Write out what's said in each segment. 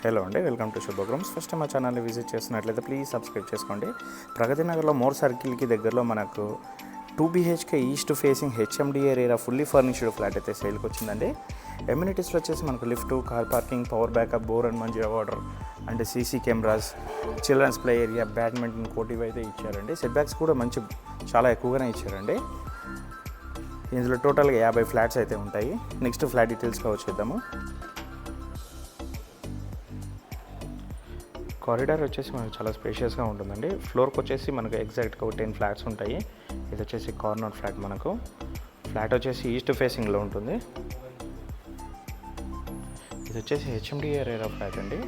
Hello అండి, welcome to శుభగ్రూమ్స్. First మా ఛానల్ని విజిట్ చేస్తున్నట్లయితే ప్లీజ్ సబ్స్క్రైబ్ చేసుకోండి. ప్రగతి నగర్లో మోర్ సర్కిల్కి దగ్గరలో మనకు 2 BHK east facing HMDA area fully furnished flat అయితే సేల్కి వచ్చిందండి. ఎమ్యూనిటీస్లో వచ్చేసి మనకు lift, car parking, power backup, bore and Manjira water and CC cameras, children's play area, badminton court ఇవి అయితే ఇచ్చారండి. సెట్ బ్యాక్స్ కూడా చాలా ఎక్కువగానే ఇచ్చారండి. ఇందులో టోటల్గా 50 ఫ్లాట్స్ అయితే ఉంటాయి. నెక్స్ట్ ఫ్లాట్ డీటెయిల్స్గా వచ్చేద్దాము. కారిడార్ వచ్చేసి మనకు చాలా స్పేషియస్గా ఉంటుందండి. ఫ్లోర్కి వచ్చేసి మనకు ఎగ్జాక్ట్గా 10 ఫ్లాట్స్ ఉంటాయి. ఇది వచ్చేసి కార్నర్ ఫ్లాట్. మనకు ఫ్లాట్ వచ్చేసి ఈస్ట్ ఫేసింగ్లో ఉంటుంది. ఇది వచ్చేసి హెచ్ఎండిఏ ఏరియా ఫ్లాట్ అండి.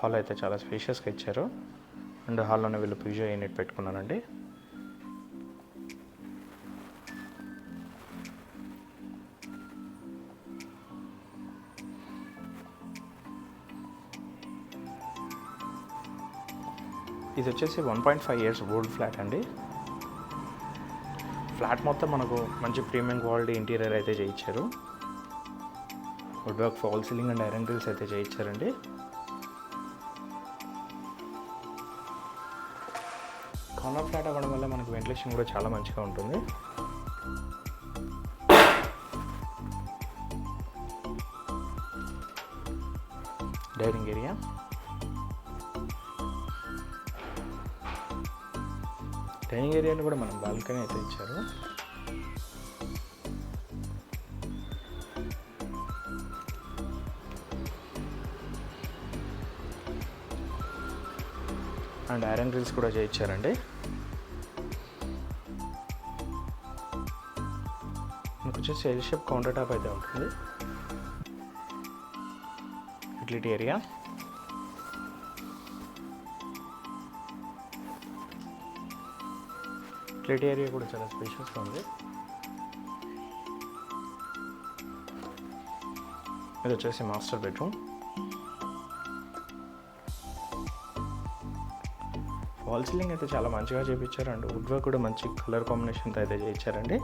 హాల్ అయితే చాలా స్పేషియస్గా ఇచ్చారు అండ్ హాల్లోనే వీళ్ళు పూజ యూనిట్ పెట్టుకున్నారండి. ఇది వచ్చేసి 1.5 years ఓల్డ్ ఫ్లాట్ అండి. ఫ్లాట్ మొత్తం మనకు మంచి ప్రీమియం క్వాలిటీ ఇంటీరియర్ అయితే చేయించారు. Wood work, false ceiling and iron grills అయితే చేయించారండి. కార్నర్ ఫ్లాట్ అవ్వడం వల్ల మనకు వెంటిలేషన్ కూడా చాలా మంచిగా ఉంటుంది. డైనింగ్ ఏరియా, డైనింగ్ ఏరియాలో కూడా మనం బాల్కనీ అయితే ఇచ్చారు. అండ్ ఐరన్ గ్రిల్స్ కూడా చేయించారండి. మనకు వచ్చేసి ఎల్ షేప్ కౌంటర్ టాప్ అయితే ఉంటుంది. యూటిలిటీ ఏరియా, యూటిలిటీ ఏరియా కూడా చాలా స్పేషియస్గా ఉంది. ఇది వచ్చేసి మాస్టర్ బెడ్రూమ్. వాల్ సీలింగ్ అయితే చాలా మంచిగా చేయించారు అండ్ వుడ్ వర్క్ కూడా మంచి కలర్ కాంబినేషన్తో అయితే చేయించారండి.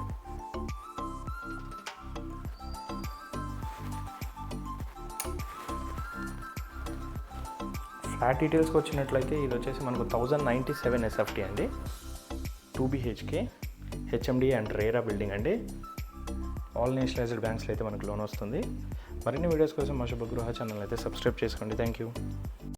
ఫ్లాట్ డీటెయిల్స్కి వచ్చినట్లయితే ఇది వచ్చేసి మనకు 1097 SFT అండి. 2 BHK HMDA and RERA building అండి. ఆల్ నేషనలైజ్డ్ బ్యాంక్స్లో అయితే మనకు లోన్ వస్తుంది. మరిన్ని వీడియోస్ కోసం మా శుభగృహ ఛానల్ అయితే సబ్స్క్రైబ్ చేసుకోండి. Thank you.